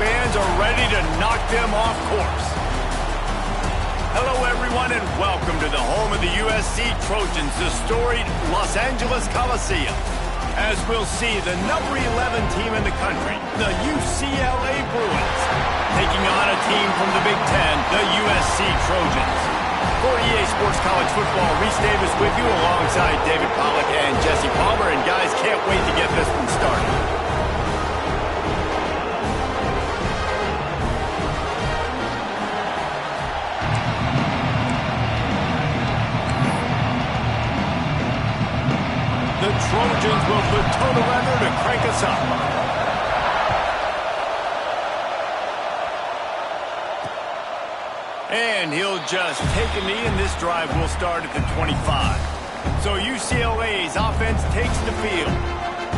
fans are ready to knock them off course. Hello, everyone, and welcome to the home of the USC Trojans, the storied Los Angeles Coliseum. As we'll see, the number 11 team in the country, the UCLA Bruins, taking on a team from the Big Ten, the USC Trojans. For EA Sports College Football, Reese Davis with you alongside David Pollack and Jesse Palmer. And guys, can't wait to get this one started. The Trojans will put toe to leather to crank us up. And he'll just take a knee, and this drive will start at the 25. So UCLA's offense takes the field.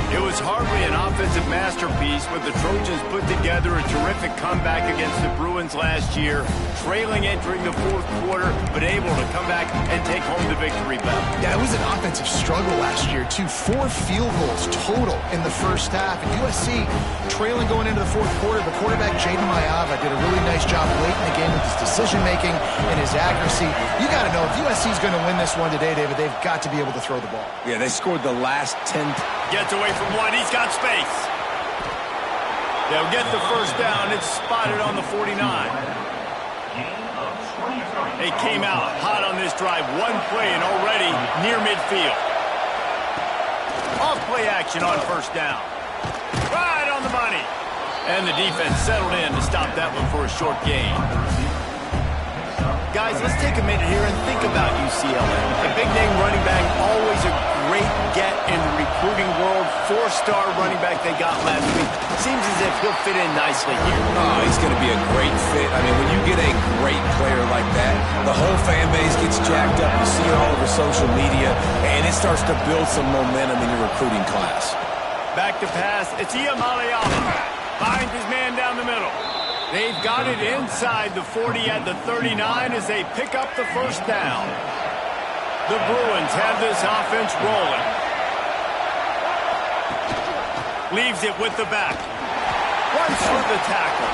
It was hardly an offensive masterpiece, but the Trojans put together a terrific comeback against the Bruins last year, trailing entering the fourth quarter, but able to come back and take home the victory bell. Yeah, it was an offensive struggle last year, too. 4 field goals total in the first half. And USC trailing going into the fourth quarter, but quarterback Jaden Mayava did a really nice job late in the game with his decision-making and his accuracy. You got to know, if USC is going to win this one today, David, they've got to be able to throw the ball. Yeah, they scored the last 10. Gets away from one. He's got space. They'll get the first down. It's spotted on the 49. They came out hot on this drive. One play and already near midfield. Off play action on first down. Right on the money. And the defense settled in to stop that one for a short gain. Guys, let's take a minute here and think about UCLA. A big-name running back, always a great get in the recruiting world. 4-star running back they got last week. Seems as if he'll fit in nicely here. Oh, he's going to be a great fit. I mean, when you get a great player like that, the whole fan base gets jacked up. You see it all over social media, and it starts to build some momentum in your recruiting class. Back to pass. It's Iyamaleava. Finds his man down the middle. They've got it inside the 40 at the 39 as they pick up the first down. The Bruins have this offense rolling. Leaves it with the back. Runs through the tackle.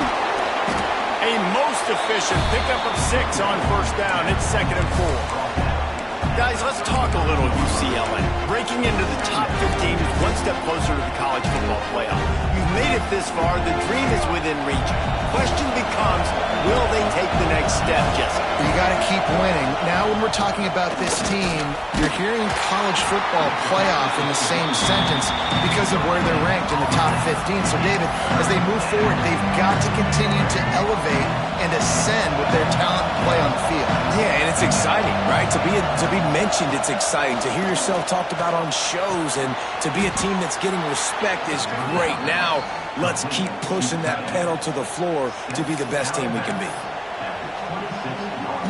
A most efficient pickup of 6 on first down. It's 2nd and 4. Guys, let's talk a little UCLA. Breaking into the top 15 is one step closer to the college football playoff. You've made it this far. The dream is within reach. Question becomes, will they take the next step, Jesse? You got to keep winning. Now when we're talking about this team, you're hearing college football playoff in the same sentence because of where they're ranked in the top 15. So, David, as they move forward, they've got to continue to elevate and ascend with their talent and play on the field. Yeah, and it's exciting, right? To be mentioned, it's exciting. To hear yourself talked about on shows and to be a team that's getting respect is great. Now, let's keep pushing that pedal to the floor to be the best team we can be.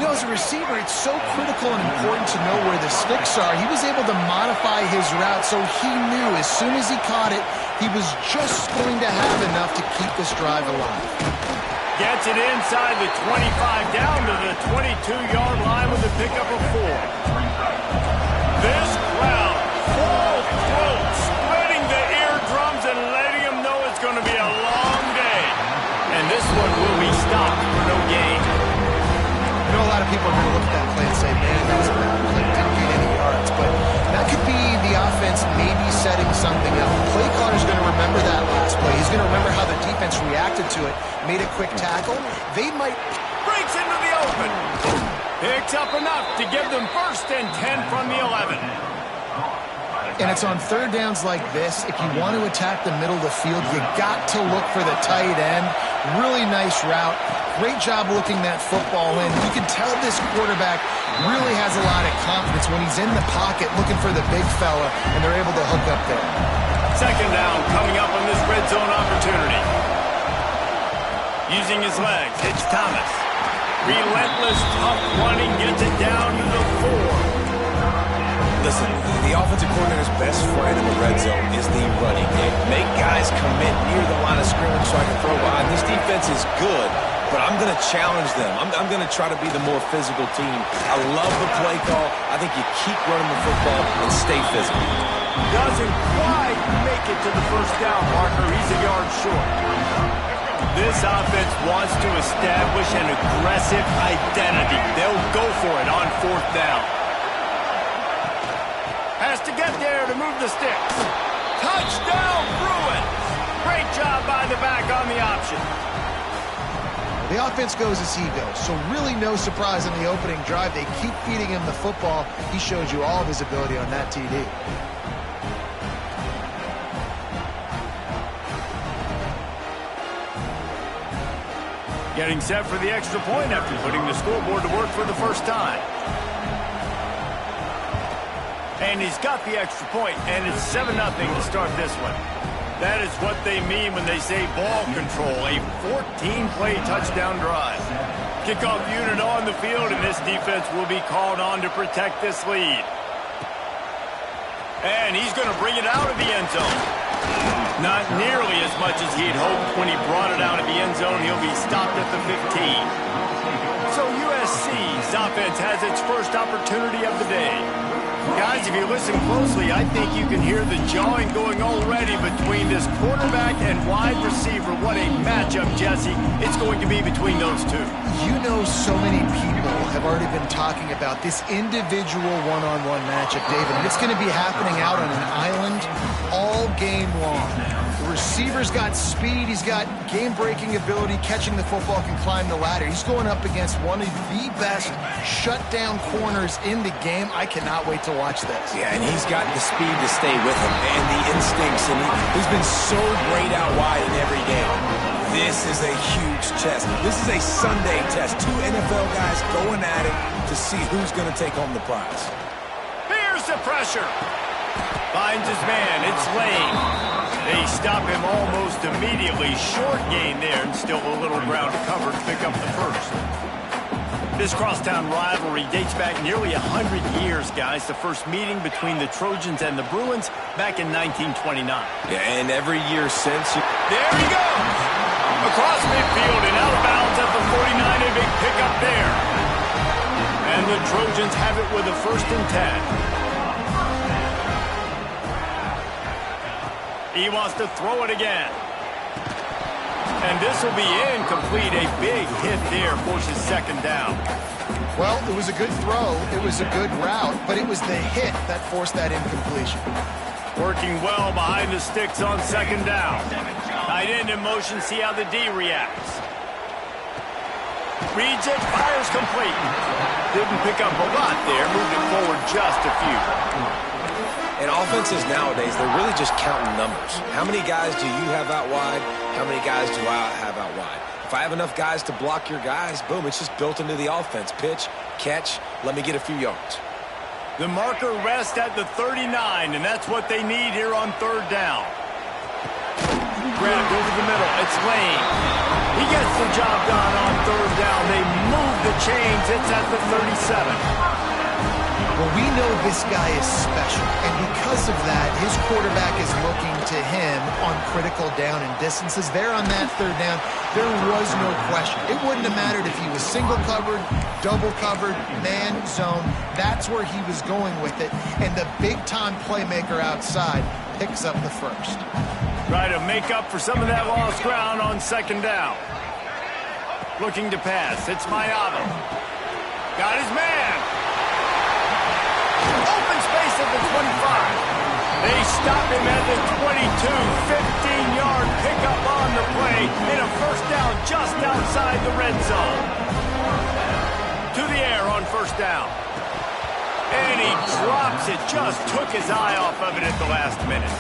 You know, as a receiver, it's so critical and important to know where the sticks are. He was able to modify his route, so he knew as soon as he caught it, he was just going to have enough to keep this drive alive. Gets it inside the 25, down to the 22-yard line with a pickup of 4. This crowd, full throat, splitting the eardrums and letting them know it's going to be a long day. And this one will be stopped for no gain. You know, a lot of people are going to look at that play and say, man, that was a bad play. Didn't gain any yards. But that could be the offense maybe setting something up. The play caller's going to remember that last play. He's going to remember how the defense reacted to it, made a quick tackle. They might... Breaks into the open. Picks up enough to give them 1st and 10 from the 11. And it's on third downs like this. If you want to attack the middle of the field, you got to look for the tight end. Really nice route. Great job looking that football in. You can tell this quarterback really has a lot of confidence when he's in the pocket looking for the big fella, and they're able to hook up there. 2nd down coming up on this red zone opportunity. Using his legs, it's Thomas. Relentless, tough running, gets it down to the 4. Listen, the offensive coordinator's best friend in the red zone is the running game. Make guys commit near the line of scrimmage so I can throw behind. This defense is good, but I'm going to challenge them. I'm going to try to be the more physical team. I love the play call. I think you keep running the football and stay physical. Doesn't quite make it to the first down marker. He's a yard short. This offense wants to establish an aggressive identity. They'll go for it on 4th down. Has to get there to move the sticks. Touchdown, Bruins! Great job by the back on the option. The offense goes as he goes, so really no surprise in the opening drive. They keep feeding him the football. He showed you all of his ability on that TD. Getting set for the extra point after putting the scoreboard to work for the first time. And he's got the extra point, and it's 7-0 to start this one. That is what they mean when they say ball control, a 14-play touchdown drive. Kickoff unit on the field, and this defense will be called on to protect this lead. And he's going to bring it out of the end zone. Not nearly as much as he'd hoped when he brought it out of the end zone. He'll be stopped at the 15. So USC's offense has its first opportunity of the day. Guys, if you listen closely, I think you can hear the jawing going already between this quarterback and wide receiver. What a matchup, Jesse, it's going to be between those two. You know, so many people have already been talking about this individual one-on-one matchup, David, and it's going to be happening out on an island all game long. The receiver's got speed, he's got game-breaking ability, catching the football, can climb the ladder. He's going up against one of the best shutdown corners in the game. I cannot wait to watch this. Yeah, and he's got the speed to stay with him and the instincts, and he's been so great out wide in every game. This is a huge test. This is a Sunday test. Two NFL guys going at it to see who's going to take home the prize. Here's the pressure. Finds his man. It's Lane. They stop him almost immediately. Short gain there, and still a little ground to cover to pick up the first. This crosstown rivalry dates back nearly 100 years, guys. The first meeting between the Trojans and the Bruins back in 1929. Yeah, and every year since. There he goes! Across midfield and out of bounds at the 49. A big pickup there. And the Trojans have it with a 1st and 10. He wants to throw it again. And this will be incomplete. A big hit there forces 2nd down. Well, it was a good throw. It was a good route, but it was the hit that forced that incompletion. Working well behind the sticks on 2nd down. Tight end in motion, see how the D reacts. Reads it, fires complete. Didn't pick up a lot there, moved it forward just a few. And offenses nowadays, they're really just counting numbers. How many guys do you have out wide? How many guys do I have out wide? If I have enough guys to block your guys, boom, it's just built into the offense. Pitch, catch, let me get a few yards. The marker rests at the 39, and that's what they need here on 3rd down. Grabbed over the middle. It's Lane. He gets the job done on 3rd down. They move the chains. It's at the 37. Well, we know this guy is special, and because of that, his quarterback is looking to him on critical down and distances. There on that 3rd down, there was no question. It wouldn't have mattered if he was single covered, double covered, man, zone. That's where he was going with it, and the big-time playmaker outside picks up the 1st. Try to make up for some of that lost ground on 2nd down. Looking to pass. It's Mayava. Got his man. Open space at the 25. They stop him at the 22. 15-yard pickup on the play and a 1st down just outside the red zone. To the air on 1st down. And he drops it. Just took his eye off of it at the last minute.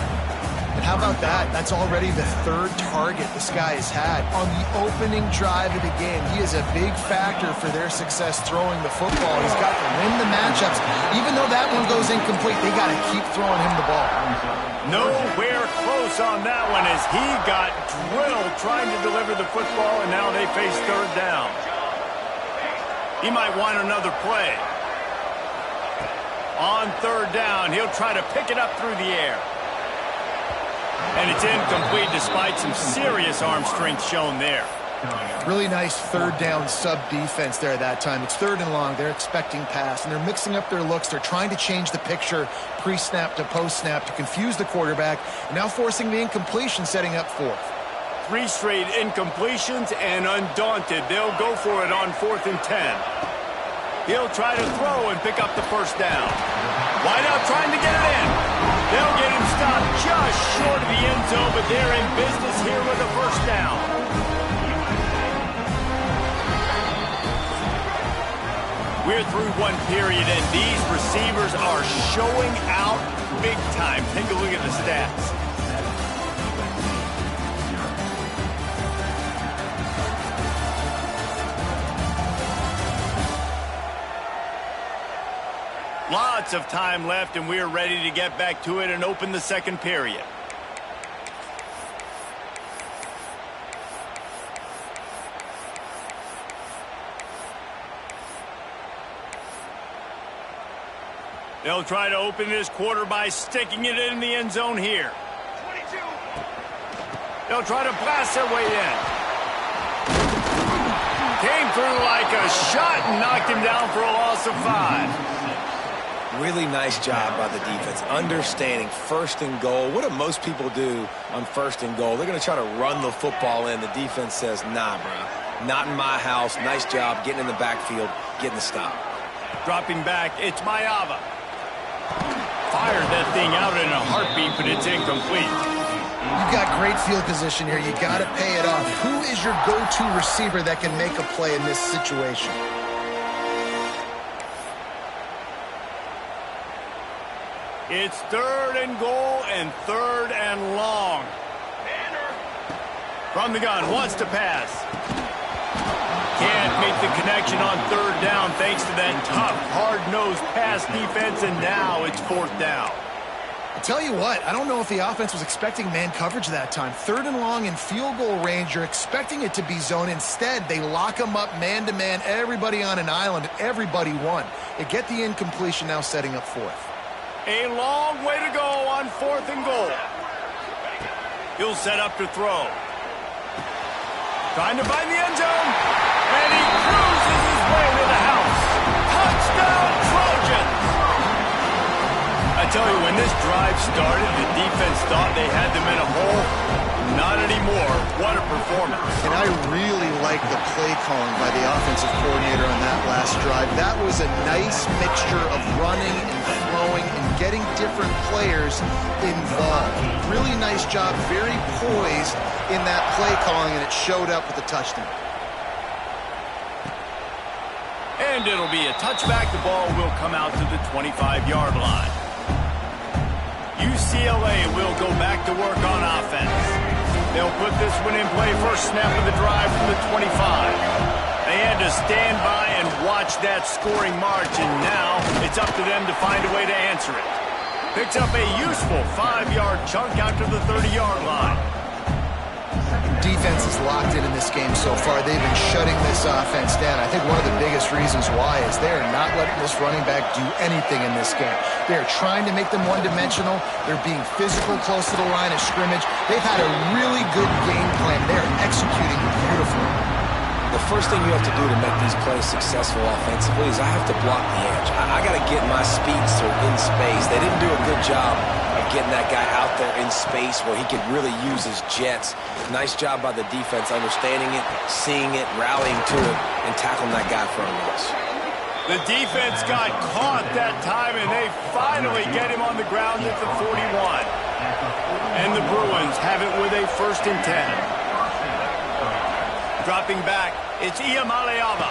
And how about that? That's already the 3rd target this guy has had on the opening drive of the game. He is a big factor for their success throwing the football. He's got to win the matchups. Even though that one goes incomplete, they got to keep throwing him the ball. Nowhere close on that one as he got drilled trying to deliver the football, and now they face 3rd down. He might want another play. On 3rd down, he'll try to pick it up through the air. And it's incomplete despite some serious arm strength shown there. Really nice 3rd down sub-defense there that time. It's 3rd and long. They're expecting pass, and they're mixing up their looks. They're trying to change the picture pre-snap to post-snap to confuse the quarterback, and now forcing the incompletion, setting up 4th. 3 straight incompletions, and undaunted, they'll go for it on 4th and 10. He'll try to throw and pick up the first down. Wide out trying to get it in. They'll get him stopped just short of the end zone, but they're in business here with a first down. We're through one period, and these receivers are showing out big time. Take a look at the stats. Lots of time left, and we're ready to get back to it and open the second period. They'll try to open this quarter by sticking it in the end zone here. 22. They'll try to blast their way in. Came through like a shot and knocked him down for a loss of 5. Really nice job by the defense, understanding 1st and goal. What do most people do on 1st and goal? They're going to try to run the football in. The defense says, nah, bro, not in my house. Nice job getting in the backfield, getting the stop. Dropping back, it's Mayava. Fired that thing out in a heartbeat, but it's incomplete. You've got great field position here. You got to pay it off. Who is your go-to receiver that can make a play in this situation? It's 3rd and goal and 3rd and long. From the gun, wants to pass. Can't make the connection on 3rd down thanks to that tough, hard-nosed pass defense, and now it's 4th down. I'll tell you what, I don't know if the offense was expecting man coverage that time. 3rd and long in field goal range, you're expecting it to be zone. Instead, they lock them up man-to-man, everybody on an island, and everybody won. They get the incompletion, now setting up 4th. A long way to go on 4th and goal. He'll set up to throw. Trying to find the end zone. And he cruises his way to the house. Touchdown, Trojans! I tell you, when this drive started, the defense thought they had them in a hole. Not anymore. What a performance. And I really like the play calling by the offensive coordinator on that last drive. That was a nice mixture of running and throwing and getting different players involved. Really nice job, very poised in that play calling, and it showed up with the touchdown. And it'll be a touchback. The ball will come out to the 25-yard line. UCLA will go back to work on offense. They'll put this one in play. First snap of the drive from the 25. They had to stand by and watch that scoring march, and now it's up to them to find a way to answer it. Picks up a useful 5-yard chunk out to the 30-yard line. Defense is locked in this game so far. They've been shutting this offense down. I think one of the biggest reasons why is they're not letting this running back do anything in this game. They're trying to make them one-dimensional. They're being physical close to the line of scrimmage. They've had a really good game plan. They're executing beautifully. The first thing you have to do to make these plays successful offensively is I have to block the edge. I got to get my speedster in space. They didn't do a good job of getting that guy out there in space where he could really use his jets. Nice job by the defense understanding it, seeing it, rallying to it, and tackling that guy for a loss. The defense got caught that time, and they finally get him on the ground at the 41. And the Bruins have it with a 1st and 10. Dropping back, it's Iyamaleava.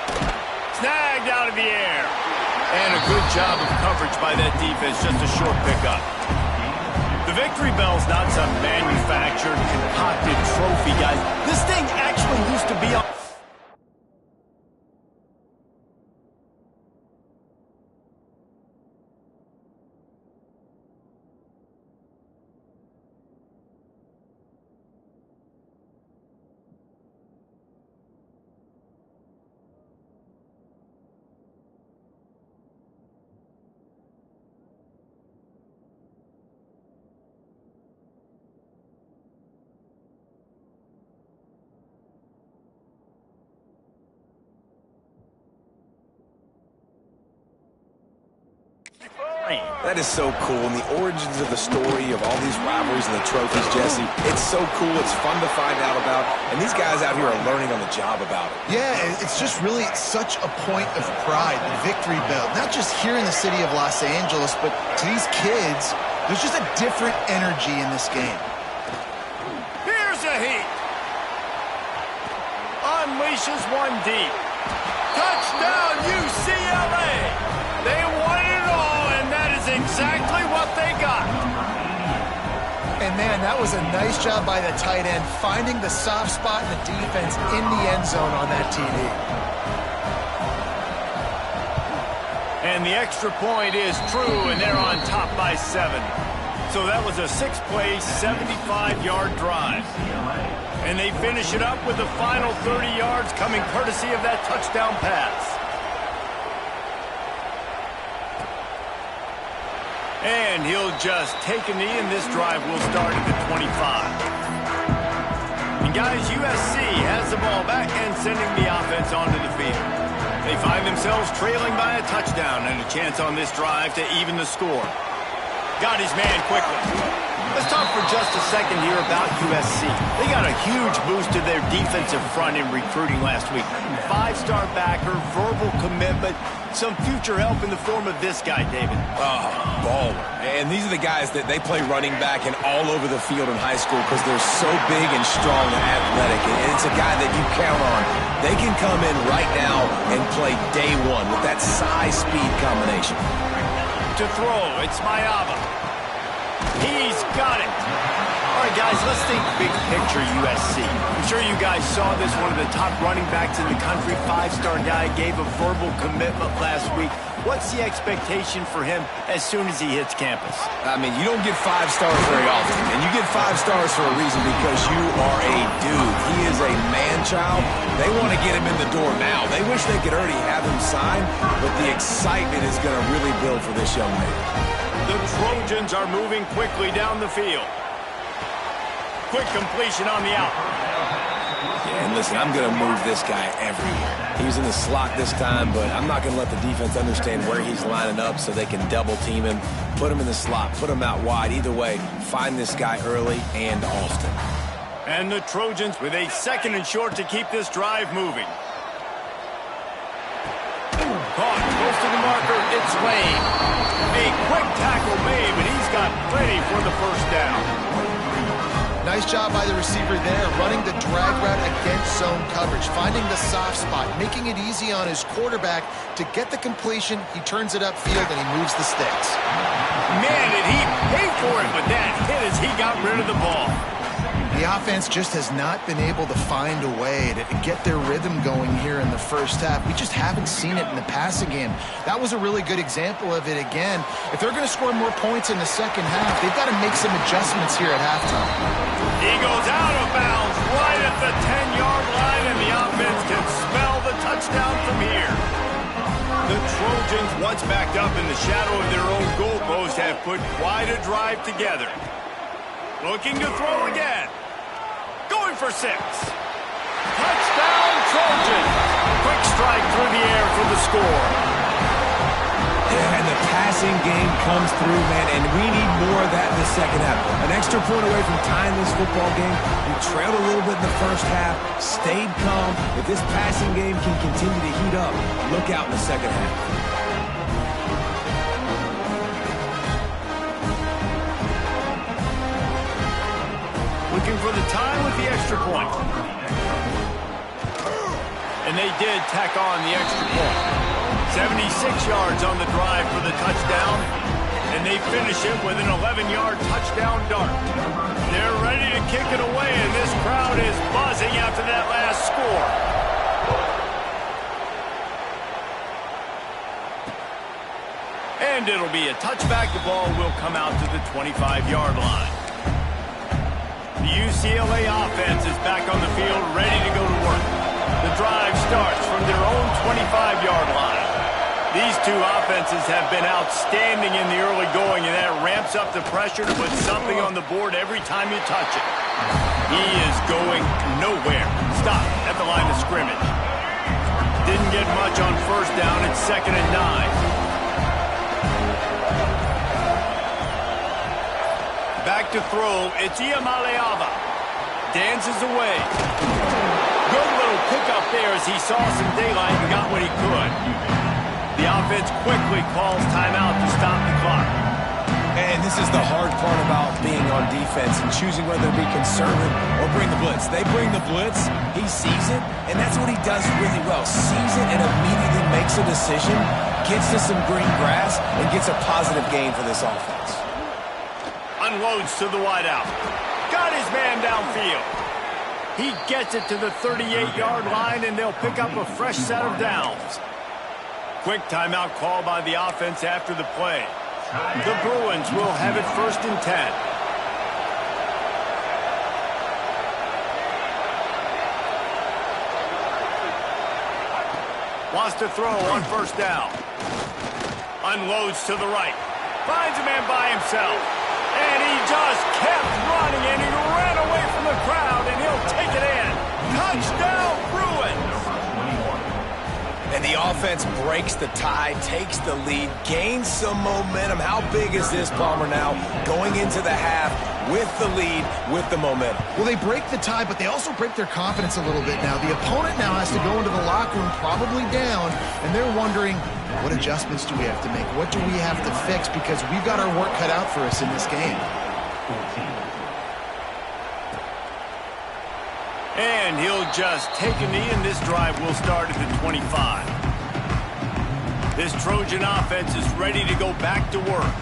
Snagged out of the air. And a good job of coverage by that defense, just a short pickup. The victory bell's not some manufactured, concocted trophy, guys. This thing actually used to be on... That is so cool, and the origins of the story of all these rivalries and the trophies, Jesse, it's so cool. It's fun to find out about, and these guys out here are learning on the job about it. Yeah, it's just really such a point of pride, the victory belt. Not just here in the city of Los Angeles, but to these kids, there's just a different energy in this game. Here's a heat. Unleashes one deep. Touchdown, UCLA! They won it all, and that is exactly what they got. And, man, that was a nice job by the tight end, finding the soft spot in the defense in the end zone on that TD. And the extra point is true, and they're on top by 7. So that was a 6-play, 75-yard drive. And they finish it up with the final 30 yards coming courtesy of that touchdown pass. And he'll just take a knee, and this drive will start at the 25. And guys, USC has the ball back and sending the offense onto the field. They find themselves trailing by a touchdown and a chance on this drive to even the score. Got his man quickly. Let's talk for just a second here about USC. They got a huge boost to their defensive front in recruiting last week. 5-star backer, verbal commitment, some future help in the form of this guy, David. Oh, baller. And these are the guys that they play running back and all over the field in high school because they're so big and strong and athletic. And it's a guy that you count on. They can come in right now and play day one with that size-speed combination. To throw, it's Mayava. He's got it. All right, guys, let's think big picture USC. I'm sure you guys saw this. One of the top running backs in the country, 5-star guy, gave a verbal commitment last week. What's the expectation for him as soon as he hits campus? I mean, you don't get 5 stars very often, and you get 5 stars for a reason because you are a dude. He is a man-child. They want to get him in the door now. They wish they could already have him signed, but the excitement is going to really build for this young man. The Trojans are moving quickly down the field. Quick completion on the out. Yeah, and listen, I'm going to move this guy everywhere. He was in the slot this time, but I'm not going to let the defense understand where he's lining up so they can double-team him, put him in the slot, put him out wide. Either way, find this guy early and often. And the Trojans with a 2nd and short to keep this drive moving. Caught, close to the marker, it's Lane. A quick tackle made, but he's got plenty for the first down. Nice job by the receiver there, running the drag route against zone coverage, finding the soft spot, making it easy on his quarterback to get the completion. He turns it upfield, and he moves the sticks. Man, did he pay for it with that hit as he got rid of the ball. The offense just has not been able to find a way to get their rhythm going here in the first half. We just haven't seen it in the passing game. That was a really good example of it again. If they're going to score more points in the second half, they've got to make some adjustments here at halftime. He goes out of bounds right at the 10-yard line, and the offense can smell the touchdown from here. The Trojans, once backed up in the shadow of their own goalpost, have put quite a drive together. Looking to throw again. Going for 6. Touchdown, Trojans. Quick strike through the air for the score. Yeah, and the passing game comes through, man, and we need more of that in the second half. An extra point away from tying this football game. We trailed a little bit in the first half, stayed calm. If this passing game can continue to heat up, look out in the second half. Looking for the time with the extra point. And they did tack on the extra point. 76 yards on the drive for the touchdown. And they finish it with an 11-yard touchdown dart. They're ready to kick it away, and this crowd is buzzing after that last score. And it'll be a touchback. The ball will come out to the 25-yard line. The UCLA offense is back on the field, ready to go to work. The drive starts from their own 25-yard line. These two offenses have been outstanding in the early going, and that ramps up the pressure to put something on the board every time you touch it. He is going nowhere. Stop at the line of scrimmage. Didn't get much on first down. It's 2nd and 9. Back to throw, it's Ncaa. Dances away. Good little pickup there as he saw some daylight and got what he could. The offense quickly calls timeout to stop the clock. And this is the hard part about being on defense and choosing whether to be conservative or bring the blitz. They bring the blitz, he sees it, and that's what he does really well. Sees it and immediately makes a decision, gets to some green grass, and gets a positive gain for this offense. Unloads to the wideout. Got his man downfield. He gets it to the 38-yard line, and they'll pick up a fresh set of downs. Quick timeout call by the offense after the play. The Bruins will have it 1st and 10. Wants to throw on 1st down. Unloads to the right. Finds a man by himself. And he just kept running, and he ran away from the crowd, and he'll take it in. Touchdown, Bruins! And the offense breaks the tie, takes the lead, gains some momentum. How big is this, Palmer, now? Going into the half with the lead, with the momentum. Well, they break the tie, but they also break their confidence a little bit now. The opponent now has to go into the locker room probably down, and they're wondering, what adjustments do we have to make? What do we have to fix? Because we've got our work cut out for us in this game. And he'll just take a knee, and this drive will start at the 25. This Trojan offense is ready to go back to work.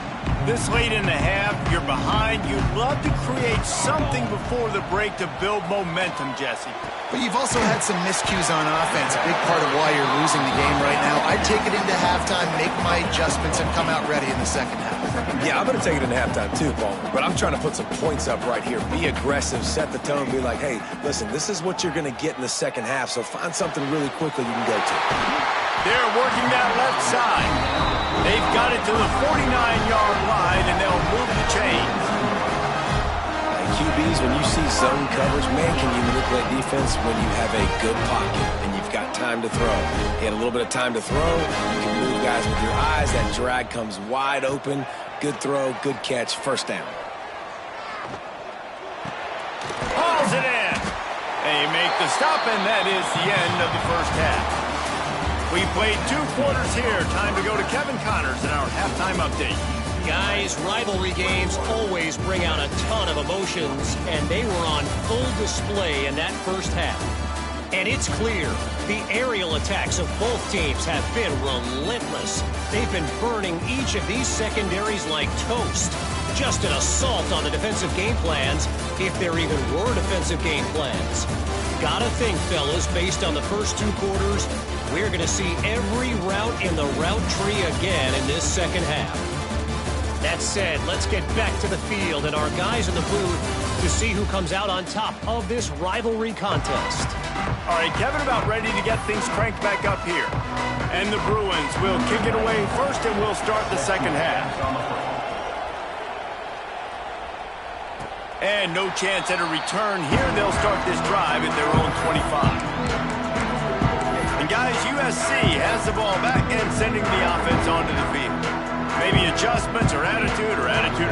This late in the half, you're behind. You'd love to create something before the break to build momentum, Jesse. But you've also had some miscues on offense, a big part of why you're losing the game right now. I'd take it into halftime, make my adjustments, and come out ready in the second half. Yeah, I'm going to take it into halftime too, Paul. But I'm trying to put some points up right here. Be aggressive, set the tone, be like, hey, listen, this is what you're going to get in the second half, so find something really quickly you can go to. They're working that left side. They've got it to the 49-yard line, and they'll move the chains. QBs, when you see zone coverage, man, can you manipulate defense when you have a good pocket and you've got time to throw. You had a little bit of time to throw. You can move guys with your eyes. That drag comes wide open. Good throw, good catch, 1st down. Hauls it in. They make the stop, and that is the end of the 1st half. We played 2 quarters here. Time to go to Kevin Connors in our halftime update. Guys, rivalry games always bring out a ton of emotions, and they were on full display in that 1st half. And it's clear, the aerial attacks of both teams have been relentless. They've been burning each of these secondaries like toast. Just an assault on the defensive game plans, if there even were defensive game plans. Gotta think, fellas, based on the first 2 quarters, we're going to see every route in the route tree again in this second half. That said, let's get back to the field and our guys in the booth to see who comes out on top of this rivalry contest. All right, Kevin about ready to get things cranked back up here. And the Bruins will kick it away first, and we'll start the second half. And no chance at a return here. They'll start this drive at their own 25. And guys, USC has the ball back and sending the offense onto the field. Maybe adjustments or attitude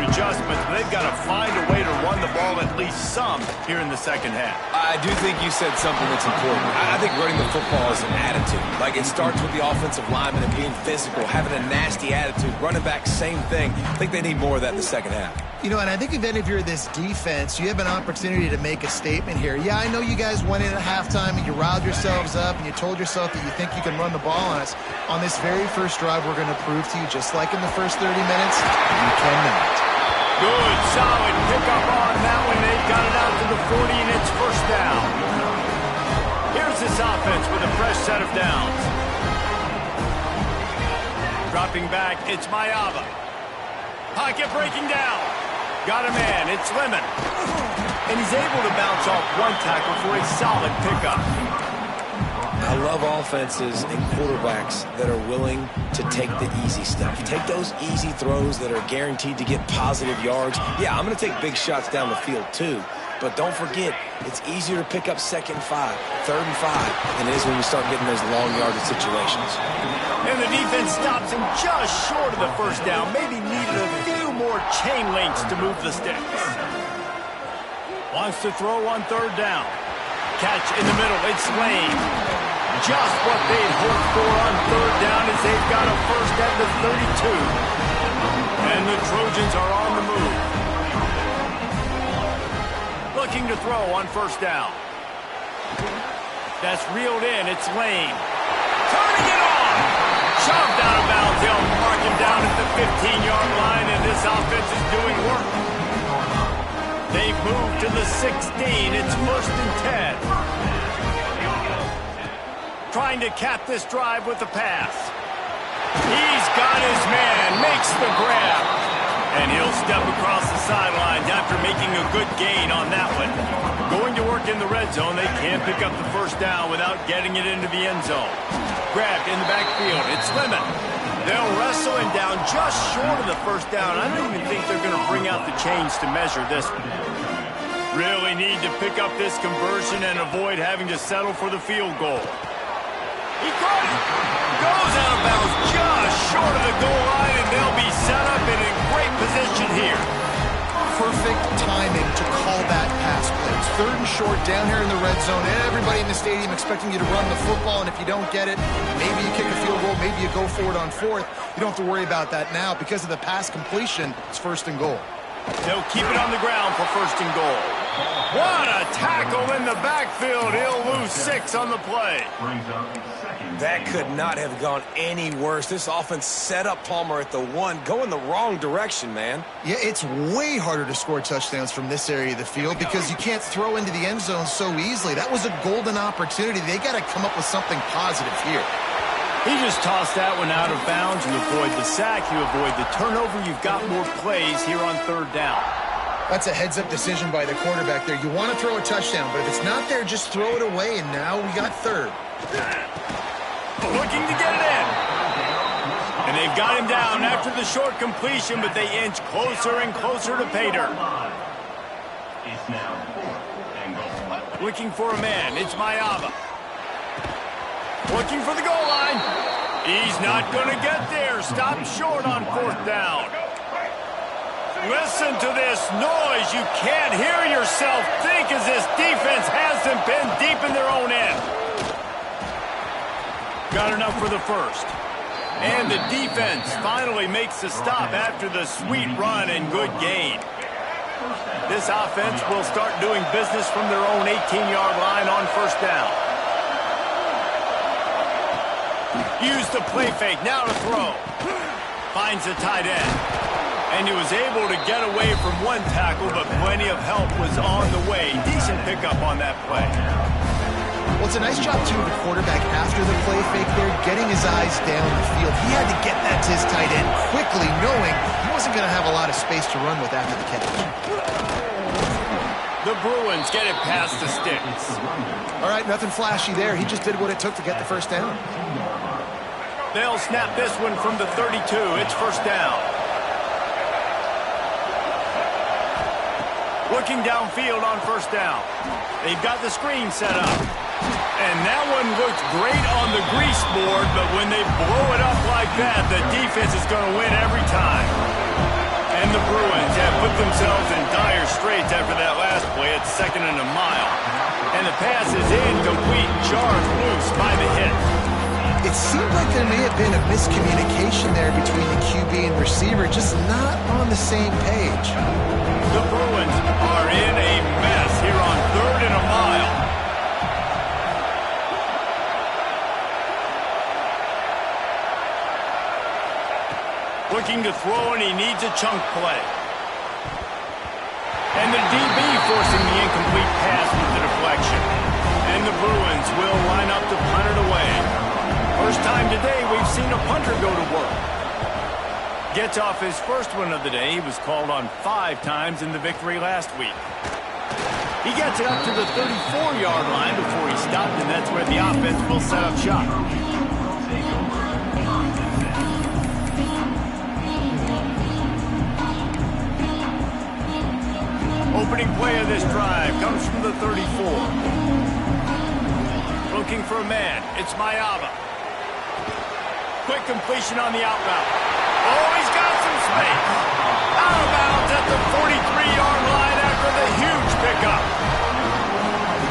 adjustments, but they've got to find a way to run the ball at least some here in the second half. I do think you said something that's important. I think running the football is an attitude. Like, it starts with the offensive lineman and being physical, having a nasty attitude. Running back, same thing. I think they need more of that in the second half. You know, and I think then if you're this defense, you have an opportunity to make a statement here. Yeah, I know you guys went in at halftime and you riled yourselves up and you told yourself that you think you can run the ball on us. On this very first drive, we're going to prove to you, just like in the first 30 minutes, you cannot. Good, solid pickup on that one. They've got it out to the 40, and it's 1st down. Here's this offense with a fresh set of downs. Dropping back, it's Ncaa. Pocket breaking down. Got a man, it's Lemon. And he's able to bounce off 1 tackle for a solid pickup. I love offenses and quarterbacks that are willing to take the easy stuff. Take those easy throws that are guaranteed to get positive yards. Yeah, I'm going to take big shots down the field too. But don't forget, it's easier to pick up 2nd and 5, 3rd and 5 than it is when you start getting those long yardage situations. And the defense stops him just short of the 1st down. Maybe needed a few more chain links to move the sticks. Wants to throw on third down. Catch in the middle. It's Lane. Just what they'd hoped for on third down as they've got a first at the 32. And the Trojans are on the move. Looking to throw on first down. That's reeled in. It's Lane. Turning it on. Shoved out of bounds. They'll mark him down at the 15-yard line, and this offense is doing work. They've moved to the 16. It's 1st and 10. Trying to cap this drive with the pass. He's got his man. Makes the grab. And he'll step across the sidelines after making a good gain on that one. Going to work in the red zone. They can't pick up the first down without getting it into the end zone. Grabbed in the backfield. It's Lemon. They'll wrestle him down just short of the first down. I don't even think they're going to bring out the chains to measure this one. Really need to pick up this conversion and avoid having to settle for the field goal. He caught it. Goes out of bounds just short of the goal line, and they'll be set up in a great position here. Perfect timing to call that pass play. It's 3rd and short down here in the red zone. Everybody in the stadium expecting you to run the football, and if you don't get it, maybe you kick a field goal, maybe you go for it on 4th. You don't have to worry about that now. Because of the pass completion, it's 1st and goal. They'll keep it on the ground for 1st and goal. What a tackle in the backfield. He'll lose 6 on the play. That could not have gone any worse. This offense set up Palmer at the 1, going the wrong direction, man. Yeah, it's way harder to score touchdowns from this area of the field because you can't throw into the end zone so easily. That was a golden opportunity. They got to come up with something positive here. He just tossed that one out of bounds. You avoid the sack, you avoid the turnover. You've got more plays here on 3rd down. That's a heads-up decision by the quarterback there. You want to throw a touchdown, but if it's not there, just throw it away, and now we got 3rd. Looking to get it in. And they've got him down after the short completion, but they inch closer and closer to pay dirt. Looking for a man. It's Mayava. Looking for the goal line. He's not going to get there. Stop short on 4th down. Listen to this noise. You can't hear yourself think as this defense hasn't been deep in their own end. Got enough for the first. And the defense finally makes the stop after the sweet run and good gain. This offense will start doing business from their own 18-yard line on 1st down. Use the play fake, now to throw. Finds the tight end. And he was able to get away from one tackle, but plenty of help was on the way. Decent pickup on that play. Well, it's a nice job, too, of the quarterback after the play fake there, getting his eyes down the field. He had to get that to his tight end quickly, knowing he wasn't going to have a lot of space to run with after the catch. The Bruins get it past the sticks. All right, nothing flashy there. He just did what it took to get the first down. They'll snap this one from the 32. It's 1st down. Looking downfield on 1st down. They've got the screen set up. And that one looked great on the grease board, but when they blow it up like that, the defense is going to win every time. And the Bruins have put themselves in dire straits after that last play at 2nd and a mile. And the pass is incomplete, charged loose by the hit. It seemed like there may have been a miscommunication there between the QB and receiver, just not on the same page. The Bruins are in a mess here on 3rd and a mile. Looking to throw, and he needs a chunk play. And the DB forcing the incomplete pass with the deflection. And the Bruins will line up to punt it away. First time today we've seen a punter go to work. Gets off his first one of the day. He was called on 5 times in the victory last week. He gets it up to the 34-yard line before he stopped, and that's where the offense will set up shop. Opening play of this drive comes from the 34. Looking for a man. It's Mayava. Quick completion on the out route. Oh, he's got some space. out of bounds at the 43-yard line after the huge pickup.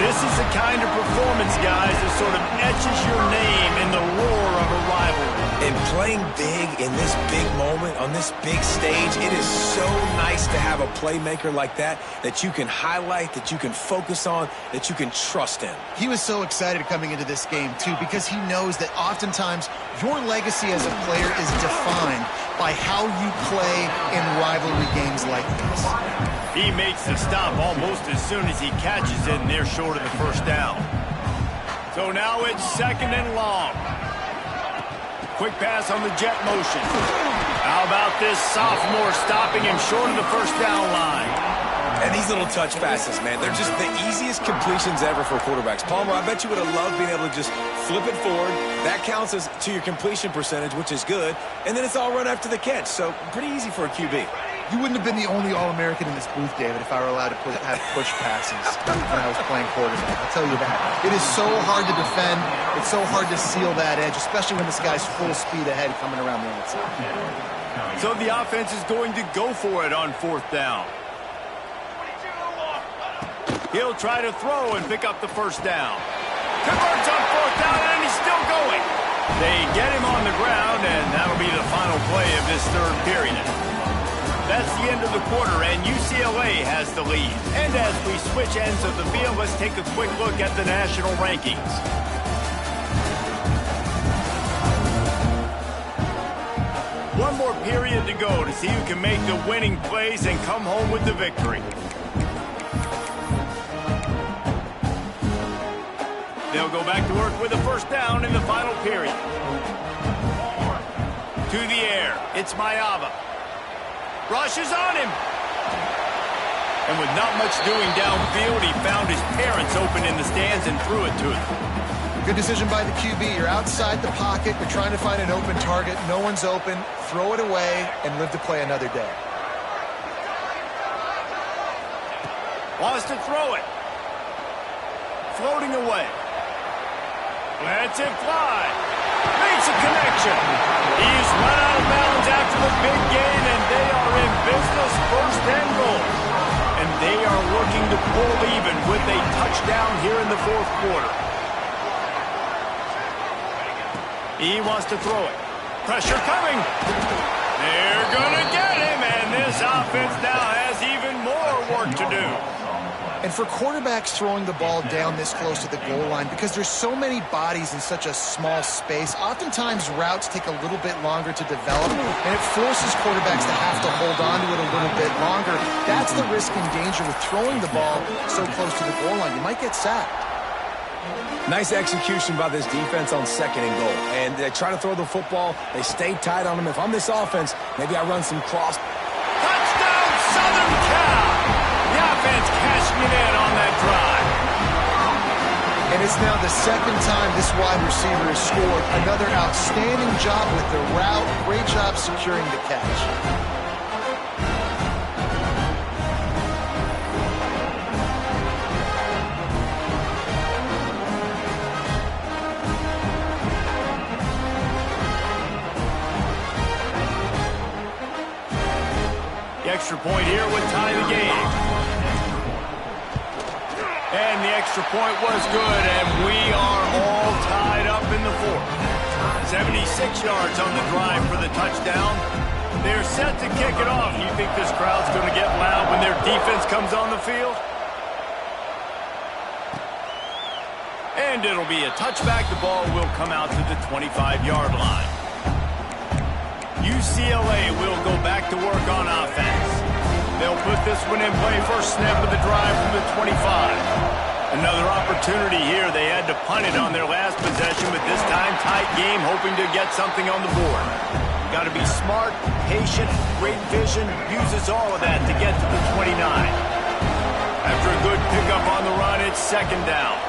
This is the kind of performance, guys, that sort of etches your name in the roar of a rivalry. And playing big in this big moment, on this big stage, it is so nice to have a playmaker like that you can highlight, that you can focus on, that you can trust in. He was so excited coming into this game, too, because he knows that oftentimes your legacy as a player is defined by how you play in rivalry games like this. He makes the stop almost as soon as he catches it, and they're short of the first down. So now it's 2nd and long. Quick pass on the jet motion. How about this sophomore stopping him short of the first down line? And these little touch passes, man, they're just the easiest completions ever for quarterbacks. Palmer, I bet you would have loved being able to just flip it forward. That counts as to your completion percentage, which is good. And then it's all run after the catch, so pretty easy for a QB. You wouldn't have been the only All-American in this booth, David, if I were allowed to have push passes when I was playing quarterback. I'll tell you that. It is so hard to defend. It's so hard to seal that edge, especially when this guy's full speed ahead coming around the outside. So the offense is going to go for it on 4th down. He'll try to throw and pick up the first down. Converts on 4th down, and he's still going. They get him on the ground, and that'll be the final play of this 3rd period. That's the end of the quarter, and UCLA has the lead. And as we switch ends of the field, let's take a quick look at the national rankings. One more period to go to see who can make the winning plays and come home with the victory. They'll go back to work with a first down in the final period. To the air, it's Mayava. Rushes on him. And with not much doing downfield, he found his parents open in the stands and threw it to him. Good decision by the QB. You're outside the pocket. You're trying to find an open target. No one's open. Throw it away and live to play another day. Wants to throw it. Floating away. Lets it fly. Makes a connection. He's run out of bounds after the big gain, and they are in business, 1st and goal. And they are looking to pull even with a touchdown here in the 4th quarter. He wants to throw it. Pressure coming. They're going to get him, and this offense now has even more work to do. And for quarterbacks throwing the ball down this close to the goal line, because there's so many bodies in such a small space, oftentimes routes take a little bit longer to develop, and it forces quarterbacks to have to hold on to it a little bit longer. That's the risk and danger with throwing the ball so close to the goal line. You might get sacked. Nice execution by this defense on 2nd and goal. And they try to throw the football. They stay tight on him. If I'm this offense, maybe I run some cross. Touchdown, Southern Cal! The offense cashing it in on that drive. And it's now the 2nd time this wide receiver has scored. Another outstanding job with the route. Great job securing the catch. Extra point here would tie the game. And the extra point was good, and we are all tied up in the 4th. 76 yards on the drive for the touchdown. They're set to kick it off. You think this crowd's going to get loud when their defense comes on the field? And it'll be a touchback. The ball will come out to the 25-yard line. UCLA will go back to work on offense. They'll put this one in play, first snap of the drive from the 25. Another opportunity here. They had to punt it on their last possession, but this time tight game, hoping to get something on the board. Got to be smart, patient, great vision, uses all of that to get to the 29. After a good pickup on the run, it's 2nd down.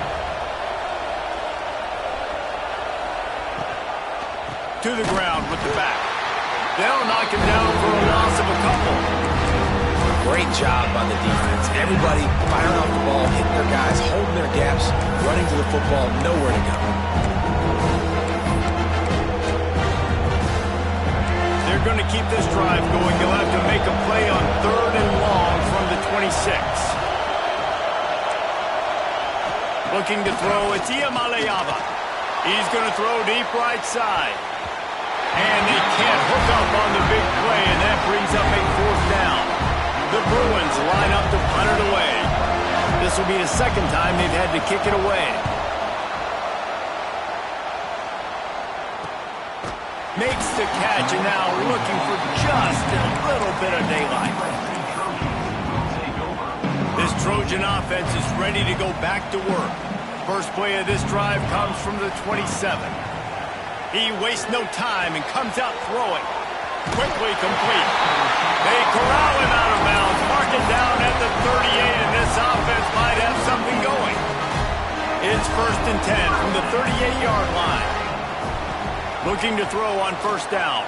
To the ground with the back. They'll knock him down for a loss of a couple. Great job by the defense. Everybody firing off the ball, hitting their guys, holding their gaps, running to the football, nowhere to go. They're you're going to keep this drive going, you'll have to make a play on 3rd and long from the 26. Looking to throw, it's Ncaa. He's going to throw deep right side. And they can't hook up on the big play, and that brings up a 4th down. The Bruins line up to punt it away. This will be the 2nd time they've had to kick it away. Makes the catch, and now looking for just a little bit of daylight. This Trojan offense is ready to go back to work. First play of this drive comes from the 27. He wastes no time and comes out throwing. Quickly complete. They corral him out of bounds, mark it down at the 38, and this offense might have something going. It's 1st and 10 from the 38-yard line. Looking to throw on 1st down.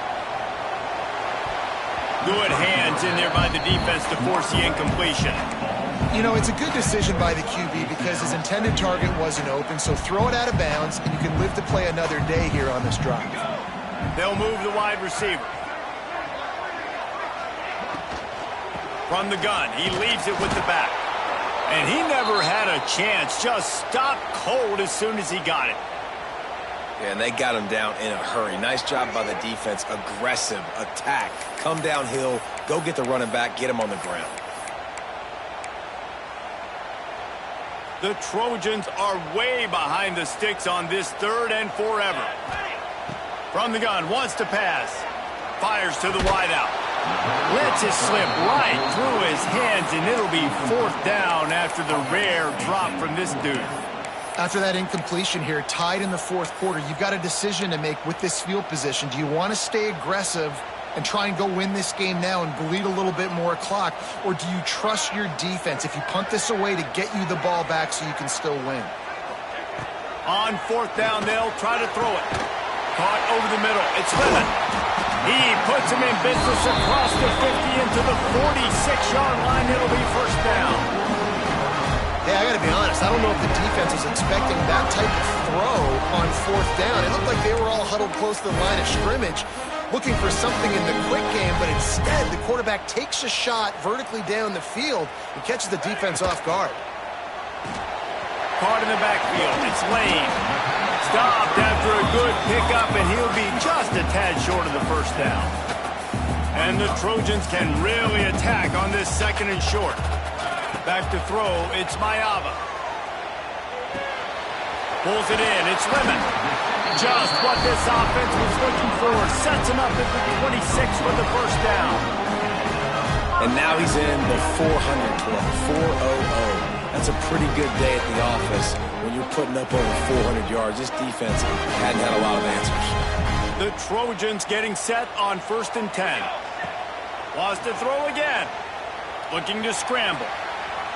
Good hands in there by the defense to force the incompletion. You know, it's a good decision by the QB because his intended target wasn't open, so throw it out of bounds, and you can live to play another day here on this drive. They'll move the wide receiver. From the gun, he leaves it with the back. And he never had a chance, just stopped cold as soon as he got it. Yeah, and they got him down in a hurry. Nice job by the defense. Aggressive attack. Come downhill, go get the running back, get him on the ground. The Trojans are way behind the sticks on this 3rd and forever. From the gun, wants to pass. Fires to the wideout. Lets it slip right through his hands, and it'll be 4th down after the rare drop from this dude. After that incompletion here, tied in the 4th quarter, you've got a decision to make with this field position. Do you want to stay aggressive and try and go win this game now and bleed a little bit more clock, or do you trust your defense if you punt this away to get you the ball back so you can still win? On 4th down, they'll try to throw it. Caught over the middle. It's Lemon. He puts him in business across the 50 into the 46-yard line. It'll be 1st down. Hey, I got to be honest. I don't know if the defense was expecting that type of throw on 4th down. It looked like they were all huddled close to the line of scrimmage, looking for something in the quick game, but instead the quarterback takes a shot vertically down the field and catches the defense off guard. Caught in the backfield. It's Lane. Stopped after a good pickup, and he'll be just a tad short of the 1st down. And the Trojans can really attack on this 2nd and short. Back to throw, it's Ncaa. Pulls it in, it's Lemon. Just what this offense was looking for. Sets him up at the 26 for the 1st down. And now he's in the 400 club, 400. That's a pretty good day at the office when you're putting up over 400 yards. This defense hadn't had a lot of answers. The Trojans getting set on 1st and 10. Wants to throw again. Looking to scramble.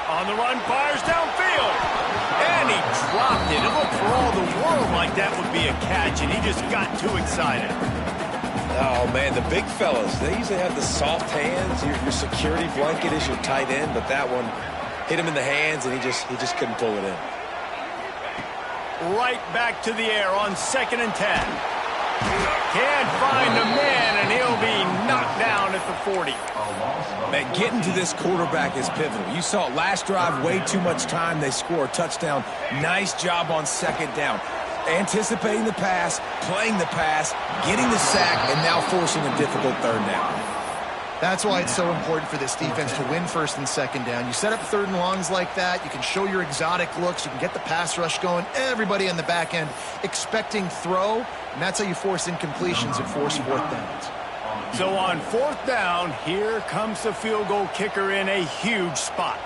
On the run, fires downfield. And he dropped it. It looked for all the world like that would be a catch, and he just got too excited. Oh, man, the big fellas, they usually have the soft hands. Your security blanket is your tight end, but that one hit him in the hands, and he just couldn't pull it in. Right back to the air on 2nd and 10. Can't find a man, and he'll be knocked down at the 40. Man, getting to this quarterback is pivotal. You saw it last drive, way too much time. They score a touchdown. Nice job on 2nd down. Anticipating the pass, playing the pass, getting the sack, and now forcing a difficult 3rd down. That's why it's so important for this defense to win 1st and 2nd down. You set up 3rd and longs like that, you can show your exotic looks, you can get the pass rush going, everybody on the back end expecting throw, and that's how you force incompletions and force 4th downs. So on 4th down, here comes the field goal kicker in a huge spot.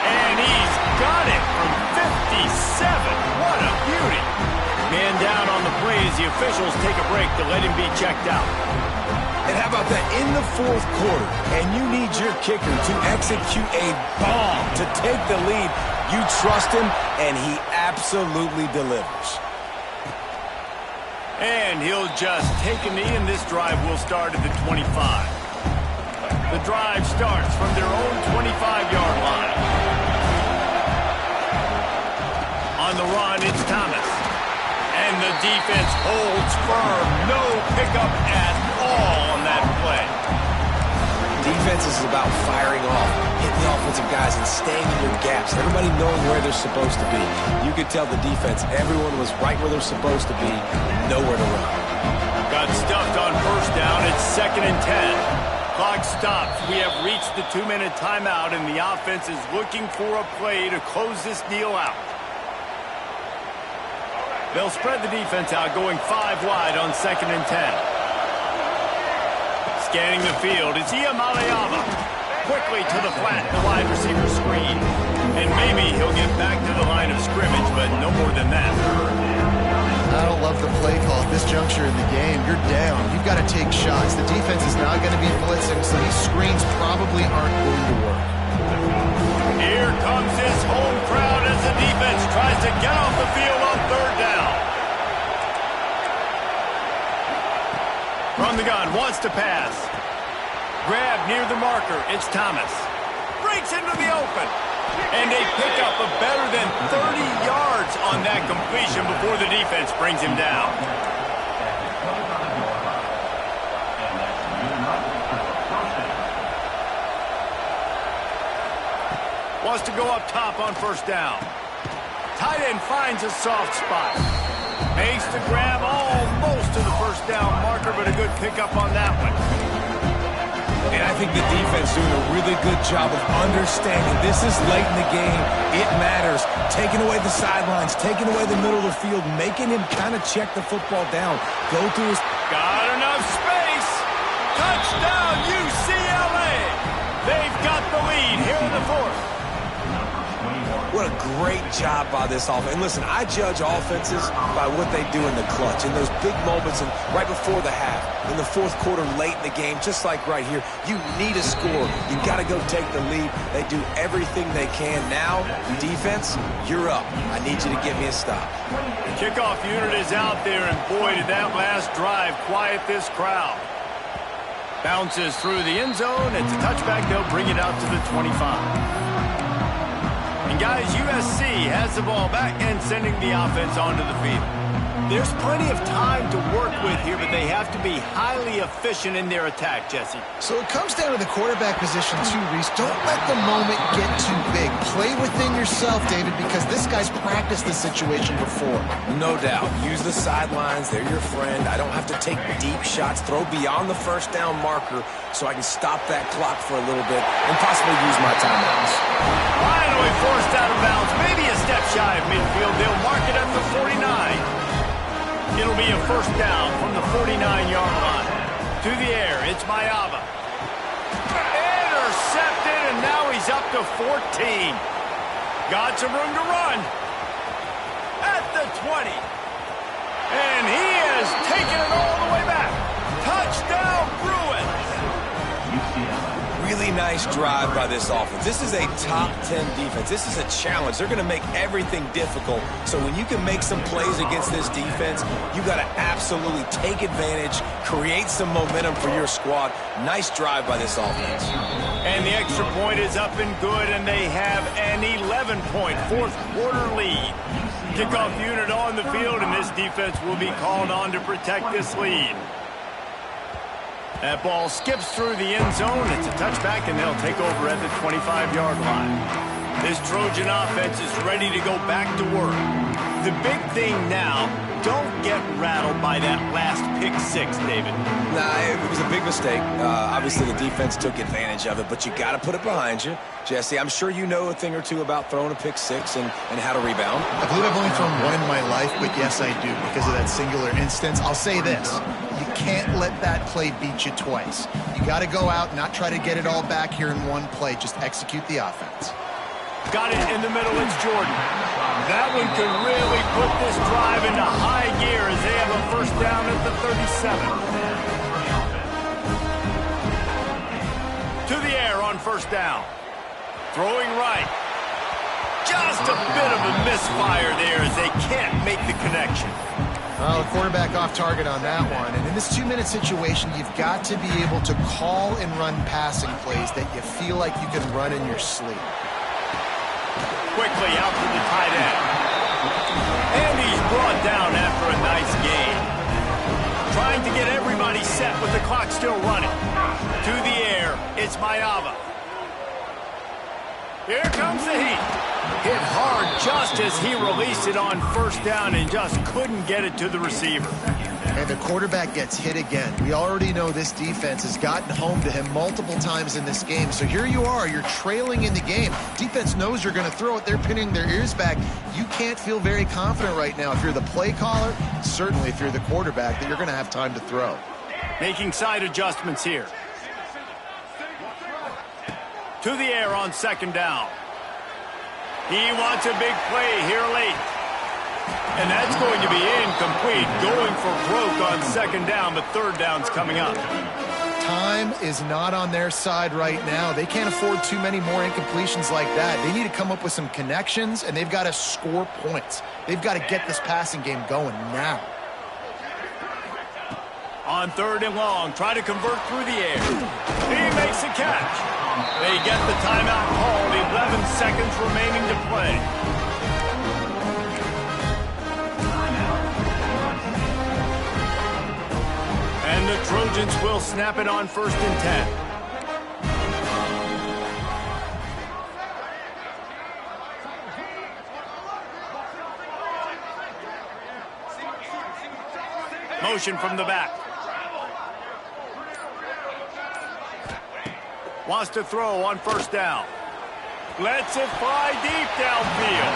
And he's got it from 57. What a beauty. Man down on the play as the officials take a break to let him be checked out. And how about that? In the 4th quarter, and you need your kicker to execute a bomb to take the lead. You trust him, and he absolutely delivers. And he'll just take a knee, and this drive will start at the 25. The drive starts from their own 25-yard line. On the run, it's Thomas. And the defense holds firm. No pickup at all on that play. Defense is about firing off, hitting the offensive guys, and staying in your gaps. Everybody knowing where they're supposed to be. You could tell the defense, everyone was right where they're supposed to be, nowhere to run. Got stuffed on first down. It's 2nd and 10. Clock stops. We have reached the 2-minute timeout, and the offense is looking for a play to close this deal out. They'll spread the defense out, going 5 wide on 2nd and 10. Scanning the field, it's Ncaa. Quickly to the flat, the wide receiver screen. And maybe he'll get back to the line of scrimmage, but no more than that. I don't love the play call at this juncture in the game. You're down. You've got to take shots. The defense is not going to be blitzing, so these screens probably aren't going to work. Here comes his home crowd as the defense tries to get off the field on 3rd down. From the gun, wants to pass. Grab near the marker. It's Thomas. Breaks into the open. And a pickup of better than 30 yards on that completion before the defense brings him down. Wants to go up top on 1st down. Tight end finds a soft spot. Makes the grab almost to the 1st down marker, but a good pickup on that one. And I think the defense doing a really good job of understanding this is late in the game. It matters. Taking away the sidelines, taking away the middle of the field, making him kind of check the football down. Go through his... Got enough space. Touchdown, UCLA. They've got the lead here in the 4th. What a great job by this offense. And listen, I judge offenses by what they do in the clutch, in those big moments and right before the half, in the 4th quarter, late in the game, just like right here. You need a score. You got to go take the lead. They do everything they can. Now, defense, you're up. I need you to get me a stop. The kickoff unit is out there, and boy, did that last drive quiet this crowd. Bounces through the end zone. It's a touchback. They'll bring it out to the 25. And guys, USC has the ball back and sending the offense onto the field. There's plenty of time to work with here, but they have to be highly efficient in their attack, Jesse. So it comes down to the quarterback position too, Reese. Don't let the moment get too big. Play within yourself, David, because this guy's practiced this situation before. No doubt. Use the sidelines. They're your friend. I don't have to take deep shots. Throw beyond the 1st down marker so I can stop that clock for a little bit and possibly use my timeouts. Finally forced out of bounds. Maybe a step shy of midfield. They'll mark it at the 49. It'll be a 1st down from the 49-yard line. To the air, it's Ncaa. Intercepted, and now he's up to 14. Got some room to run. At the 20. And he has taken it all the way back. Touchdown, Bruins. Really nice drive by this offense. This is a top 10 defense. This is a challenge. They're going to make everything difficult. So when you can make some plays against this defense, you got to absolutely take advantage, create some momentum for your squad. Nice drive by this offense. And the extra point is up and good, and they have an 11-point 4th quarter lead. Kickoff unit on the field, and this defense will be called on to protect this lead. That ball skips through the end zone. It's a touchback, and they'll take over at the 25-yard line. This Trojan offense is ready to go back to work. The big thing now, don't get rattled by that last pick 6, David. Nah, it was a big mistake. Obviously, the defense took advantage of it, but you got to put it behind you. Jesse, I'm sure you know a thing or two about throwing a pick 6 and how to rebound. I believe I've only thrown one in my life, but yes, I do, because of that singular instance. I'll say this. You can't let that play beat you twice. You got to go out, not try to get it all back here in one play. Just execute the offense. Got it in the middle. It's Jordan. That one could really put this drive into high gear as they have a 1st down at the 37. To the air on 1st down. Throwing right. Just a bit of a misfire there as they can't make the connection. Well, the quarterback off target on that one. And in this 2-minute situation, you've got to be able to call and run passing plays that you feel like you can run in your sleep. Quickly out to the tight end. down after a nice game. Trying to get everybody set with the clock still running. To the air, it's Mayava. Here comes the heat. Hit hard just as he released it on first down and just couldn't get it to the receiver. And the quarterback gets hit again. We already know this defense has gotten home to him multiple times in this game. So here you are, you're trailing in the game. Defense knows you're going to throw it. They're pinning their ears back. You can't feel very confident right now if you're the play caller, certainly if you're the quarterback, that you're going to have time to throw. Making side adjustments here. To the air on second down. He wants a big play here late. And that's going to be incomplete, going for broke on second down, but third down's coming up. Time is not on their side right now. They can't afford too many more incompletions like that. They need to come up with some connections, and they've got to score points. They've got to get this passing game going now. On third and long, try to convert through the air. He makes the catch. They get the timeout called, 11 seconds remaining to play. And the Trojans will snap it on first and 10. Motion from the back. Wants to throw on first down. Lets it fly deep downfield.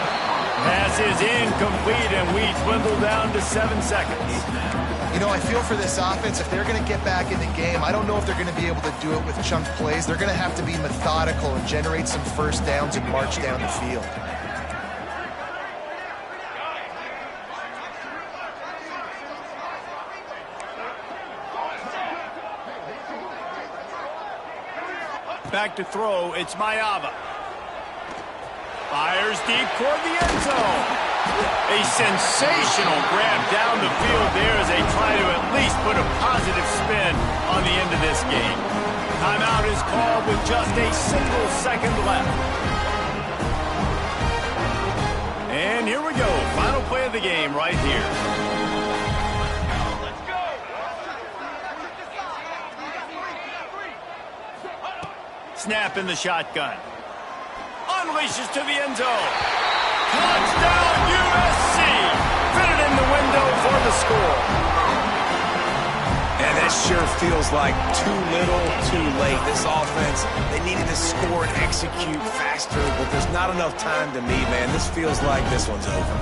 Pass is incomplete, and we dwindle down to 7 seconds. You know, I feel for this offense, if they're going to get back in the game, I don't know if they're going to be able to do it with chunk plays. They're going to have to be methodical and generate some first downs and march down the field. Back to throw, it's Mayava. Fires deep toward the end zone. A sensational grab down the field there as they try to at least put a positive spin on the end of this game. Timeout is called with just a single second left. And here we go. Final play of the game right here. Snap in the shotgun. Unleashes to the end zone. Touchdown USC! Fitted in the window for the score. And that sure feels like too little, too late. This offense, they needed to score and execute faster, but there's not enough time to me, man. This feels like this one's over.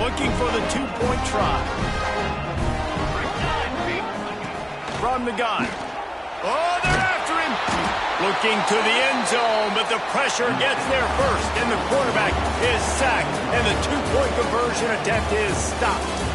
Looking for the two-point try. From the gun. Oh, they're after him. Looking to the end zone, but the pressure gets there first, and the quarterback is sacked, and the two-point conversion attempt is stopped.